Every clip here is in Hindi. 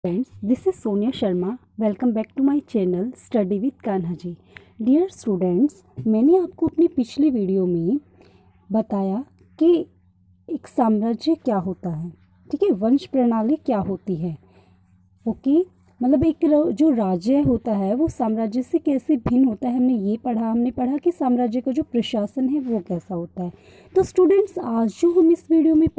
Friends, this is Sonia Sharma. Welcome back to my channel Study with Kanha ji. Dear students, मैंने आपको अपनी पिछली वीडियो में बताया कि एक साम्राज्य क्या होता है, ठीक है, वंश प्रणाली क्या होती है. ओके, मतलब एक जो राज्य होता है वो साम्राज्य से कैसे भिन्न होता है. हमने पढ़ा कि साम्राज्य का जो प्रशासन है वो कैसा होता है. तो स्टूडेंट्स, आज जो हम इस वीडियो में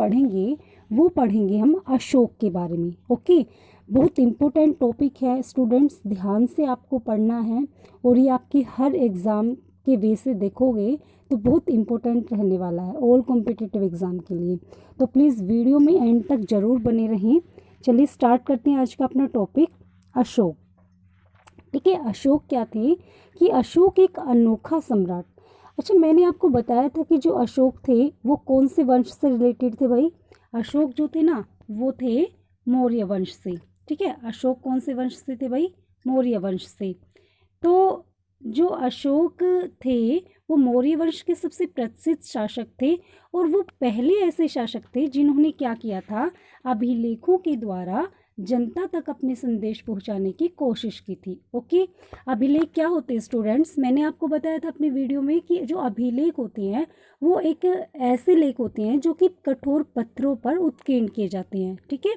पढ़ेंगे हम अशोक के बारे में. ओके, बहुत इम्पोर्टेंट टॉपिक है स्टूडेंट्स, ध्यान से आपको पढ़ना है और ये आपकी हर एग्ज़ाम के वे से देखोगे तो बहुत इम्पोर्टेंट रहने वाला है ऑल कॉम्पिटिटिव एग्ज़ाम के लिए. तो प्लीज़ वीडियो में एंड तक ज़रूर बने रहें. चलिए स्टार्ट करते हैं आज का अपना टॉपिक, अशोक. ठीक है, अशोक क्या थे कि अशोक एक अनोखा सम्राट. अच्छा, मैंने आपको बताया था कि जो अशोक थे वो कौन से वंश से रिलेटेड थे भाई. अशोक जो थे ना वो थे मौर्य वंश से. ठीक है, अशोक कौन से वंश से थे भाई, मौर्य वंश से. तो जो अशोक थे वो मौर्य वंश के सबसे प्रसिद्ध शासक थे और वो पहले ऐसे शासक थे जिन्होंने क्या किया था, अभिलेखों के द्वारा जनता तक अपने संदेश पहुंचाने की कोशिश की थी. ओके, अभिलेख क्या होते हैं स्टूडेंट्स, मैंने आपको बताया था अपनी वीडियो में कि जो अभिलेख होते हैं वो एक ऐसे लेख होते हैं जो कि कठोर पत्थरों पर उत्कीर्ण किए जाते हैं. ठीक है,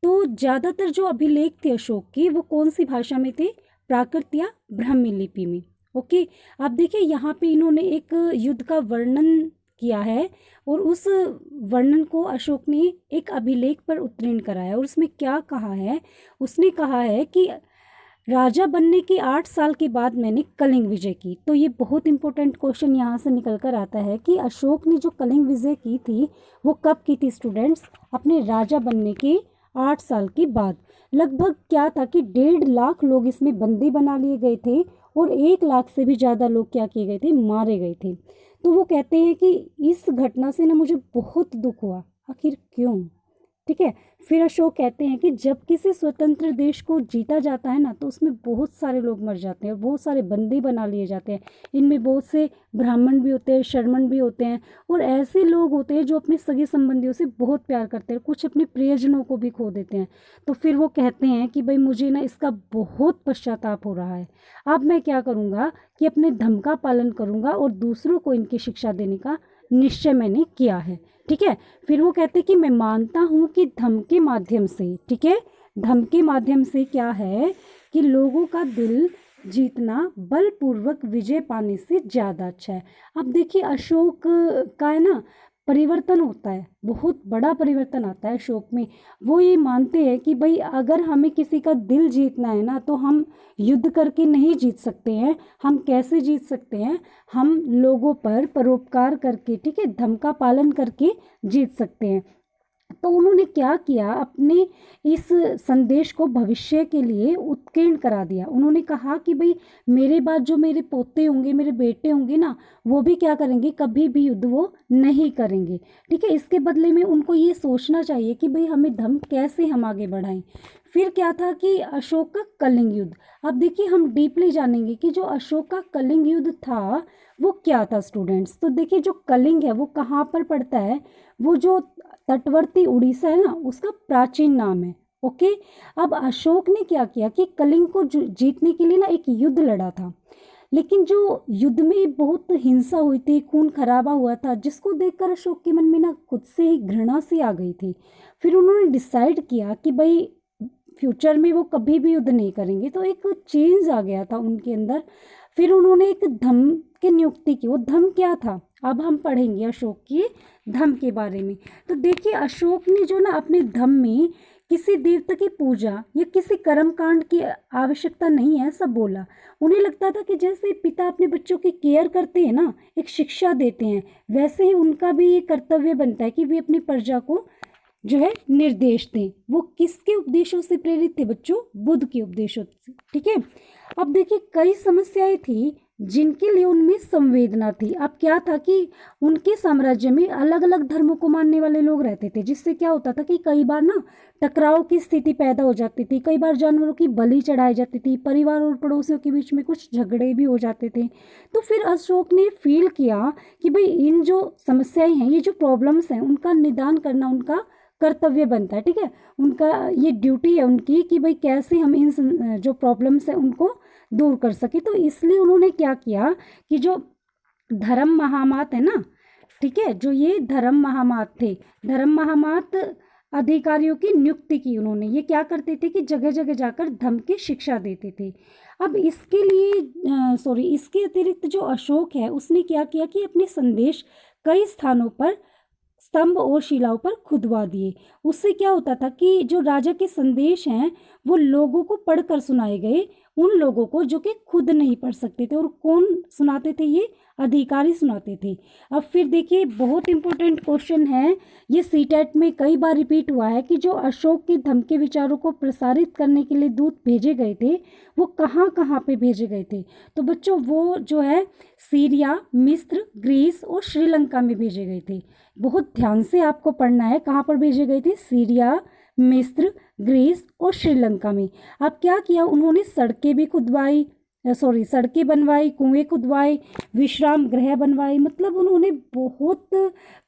तो ज़्यादातर जो अभिलेख थे अशोक की वो कौन सी भाषा में थे, प्राकृत या ब्राह्मी लिपि में. ओके, आप देखिए यहाँ पे इन्होंने एक युद्ध का वर्णन किया है और उस वर्णन को अशोक ने एक अभिलेख पर उत्कीर्ण कराया और उसमें क्या कहा है, उसने कहा है कि राजा बनने के 8 साल के बाद मैंने कलिंग विजय की. तो ये बहुत इंपॉर्टेंट क्वेश्चन यहाँ से निकल कर आता है कि अशोक ने जो कलिंग विजय की थी वो कब की थी स्टूडेंट्स, अपने राजा बनने के 8 साल के बाद. लगभग क्या था कि 1.5 लाख लोग इसमें बंदी बना लिए गए थे और 1 लाख से भी ज़्यादा लोग क्या किए गए थे, मारे गए थे. तो वो कहते हैं कि इस घटना से ना मुझे बहुत दुख हुआ. आखिर क्यों. ठीक है, फिर अशोक कहते हैं कि जब किसी स्वतंत्र देश को जीता जाता है ना तो उसमें बहुत सारे लोग मर जाते हैं और बहुत सारे बंदी बना लिए जाते हैं. इनमें बहुत से ब्राह्मण भी होते हैं, शर्मन भी होते हैं और ऐसे लोग होते हैं जो अपने सगे संबंधियों से बहुत प्यार करते हैं, कुछ अपने प्रियजनों को भी खो देते हैं. तो फिर वो कहते हैं कि भाई मुझे ना इसका बहुत पश्चाताप हो रहा है. अब मैं क्या करूँगा कि अपने धर्म का पालन करूँगा और दूसरों को इनकी शिक्षा देने का निश्चय मैंने किया है. ठीक है, फिर वो कहते कि मैं मानता हूँ कि धर्म के माध्यम से, ठीक है, धर्म के माध्यम से क्या है कि लोगों का दिल जीतना बलपूर्वक विजय पाने से ज़्यादा अच्छा है. अब देखिए अशोक का है ना परिवर्तन होता है, बहुत बड़ा परिवर्तन आता है अशोक में. वो ये मानते हैं कि भाई अगर हमें किसी का दिल जीतना है ना तो हम युद्ध करके नहीं जीत सकते हैं. हम कैसे जीत सकते हैं, हम लोगों पर परोपकार करके, ठीक है, धर्म का पालन करके जीत सकते हैं. तो उन्होंने क्या किया, अपने इस संदेश को भविष्य के लिए उत्कीर्ण करा दिया. उन्होंने कहा कि भाई मेरे बाद जो मेरे पोते होंगे, मेरे बेटे होंगे ना, वो भी क्या करेंगे, कभी भी युद्ध वो नहीं करेंगे. ठीक है, इसके बदले में उनको ये सोचना चाहिए कि भाई हमें धर्म कैसे हम आगे बढ़ाएं. फिर क्या था कि अशोक का कलिंग युद्ध. अब देखिए हम डीपली जानेंगे कि जो अशोक का कलिंग युद्ध था वो क्या था स्टूडेंट्स. तो देखिए जो कलिंग है वो कहाँ पर पड़ता है, वो जो तटवर्ती उड़ीसा है ना उसका प्राचीन नाम है. ओके, अब अशोक ने क्या किया कि कलिंग को जीतने के लिए ना एक युद्ध लड़ा था, लेकिन जो युद्ध में बहुत हिंसा हुई थी, खून खराबा हुआ था, जिसको देखकर अशोक के मन में ना खुद से ही घृणा सी आ गई थी. फिर उन्होंने डिसाइड किया कि भाई फ्यूचर में वो कभी भी युद्ध नहीं करेंगे. तो एक चेंज आ गया था उनके अंदर. फिर उन्होंने एक धम्म की नियुक्ति की. वो धम्म क्या था, अब हम पढ़ेंगे अशोक की धम्म के बारे में. तो देखिए अशोक ने जो ना अपने धम्म में किसी देवता की पूजा या किसी कर्म कांड की आवश्यकता नहीं है ऐसा बोला. उन्हें लगता था कि जैसे पिता अपने बच्चों की केयर करते हैं ना, एक शिक्षा देते हैं, वैसे ही उनका भी ये कर्तव्य बनता है कि वे अपनी प्रजा को जो है निर्देश दें. वो किसके उपदेशों से प्रेरित थे बच्चों, बुद्ध के उपदेशों से. ठीक है, अब देखिए कई समस्याएं थी जिनके लिए उनमें संवेदना थी. अब क्या था कि उनके साम्राज्य में अलग अलग धर्मों को मानने वाले लोग रहते थे, जिससे क्या होता था कि कई बार ना टकराव की स्थिति पैदा हो जाती थी, कई बार जानवरों की बलि चढ़ाई जाती थी, परिवार और पड़ोसियों के बीच में कुछ झगड़े भी हो जाते थे. तो फिर अशोक ने फील किया कि भाई इन जो समस्याएं हैं, ये जो प्रॉब्लम्स हैं, उनका निदान करना उनका कर्तव्य बनता है, ठीक है। उनका ये ड्यूटी है उनकी कि भाई कैसे हम इन जो प्रॉब्लम्स हैं उनको दूर कर सके। तो इसलिए उन्होंने क्या किया कि जो धर्म महामात है ना, ठीक है, जो ये धर्म महामात थे, धर्म महामात अधिकारियों की नियुक्ति की उन्होंने। ये क्या करते थे कि जगह जगह जाकर धर्म की शिक्षा देते थे। अब इसके लिए इसके अतिरिक्त जो अशोक है उसने क्या किया कि अपने संदेश कई स्थानों पर स्तंभ और शिलाओं पर खुदवा दिए। उससे क्या होता था कि जो राजा के संदेश हैं वो लोगों को पढ़कर सुनाए गए, उन लोगों को जो कि खुद नहीं पढ़ सकते थे। और कौन सुनाते थे? ये अधिकारी सुनाते थे। अब फिर देखिए, बहुत इंपॉर्टेंट क्वेश्चन है, ये सीटेट में कई बार रिपीट हुआ है कि जो अशोक के धम्म के विचारों को प्रसारित करने के लिए दूत भेजे गए थे वो कहाँ कहाँ पे भेजे गए थे? तो बच्चों वो जो है सीरिया, मिस्र, ग्रीस और श्रीलंका में भेजे गए थे। बहुत ध्यान से आपको पढ़ना है, कहाँ पर भेजे गए थे? सीरिया, मिस्र, ग्रीस और श्रीलंका में। अब क्या किया उन्होंने? सड़कें भी खुदवाई, सड़कें बनवाई, कुएं खुदवाए, विश्राम गृह बनवाए। मतलब उन्होंने बहुत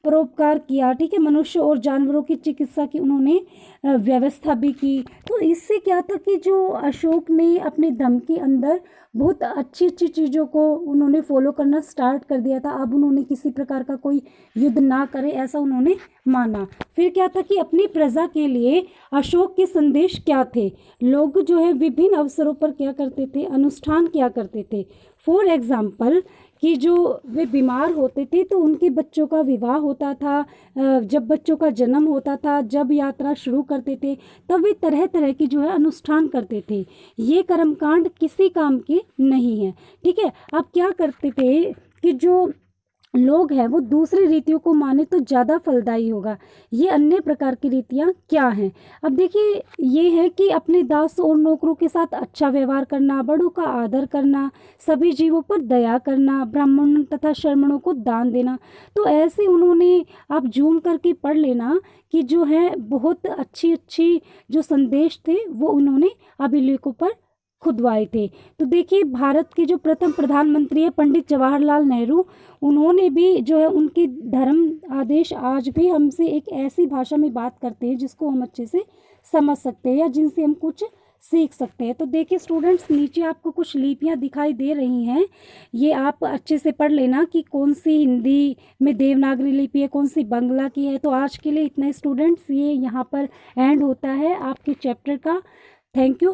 परोपकार किया, ठीक है। मनुष्य और जानवरों की चिकित्सा की उन्होंने व्यवस्था भी की। तो इससे क्या था कि जो अशोक ने अपने धम्म के अंदर बहुत अच्छी अच्छी चीज़ों को उन्होंने फॉलो करना स्टार्ट कर दिया था। अब उन्होंने किसी प्रकार का कोई युद्ध ना करे ऐसा उन्होंने माना। फिर क्या था कि अपनी प्रजा के लिए अशोक के संदेश क्या थे? लोग जो है विभिन्न अवसरों पर क्या करते थे? अनुष्ठान क्या करते थे। फॉर एग्जाम्पल कि जो वे बीमार होते थे तो उनके बच्चों का विवाह होता था, जब बच्चों का जन्म होता था, जब यात्रा शुरू करते थे, तब वे तरह तरह की जो है अनुष्ठान करते थे। ये कर्मकांड किसी काम के नहीं है, ठीक है। अब क्या करते थे कि जो लोग हैं वो दूसरी रीतियों को माने तो ज़्यादा फलदायी होगा। ये अन्य प्रकार की रीतियाँ क्या हैं? अब देखिए, ये है कि अपने दास और नौकरों के साथ अच्छा व्यवहार करना, बड़ों का आदर करना, सभी जीवों पर दया करना, ब्राह्मणों तथा शर्मणों को दान देना। तो ऐसे उन्होंने, आप जूम करके पढ़ लेना कि जो है बहुत अच्छी अच्छी जो संदेश थे वो उन्होंने अभिलेखों पर खुदवाए थे। तो देखिए, भारत के जो प्रथम प्रधानमंत्री है पंडित जवाहरलाल नेहरू, उन्होंने भी जो है उनके धर्म आदेश आज भी हमसे एक ऐसी भाषा में बात करते हैं जिसको हम अच्छे से समझ सकते हैं या जिनसे हम कुछ सीख सकते हैं। तो देखिए स्टूडेंट्स, नीचे आपको कुछ लिपियां दिखाई दे रही हैं, ये आप अच्छे से पढ़ लेना कि कौन सी हिंदी में देवनागरी लिपि है, कौन सी बांग्ला की है। तो आज के लिए इतना स्टूडेंट्स, ये यहाँ पर एंड होता है आपके चैप्टर का। Thank you.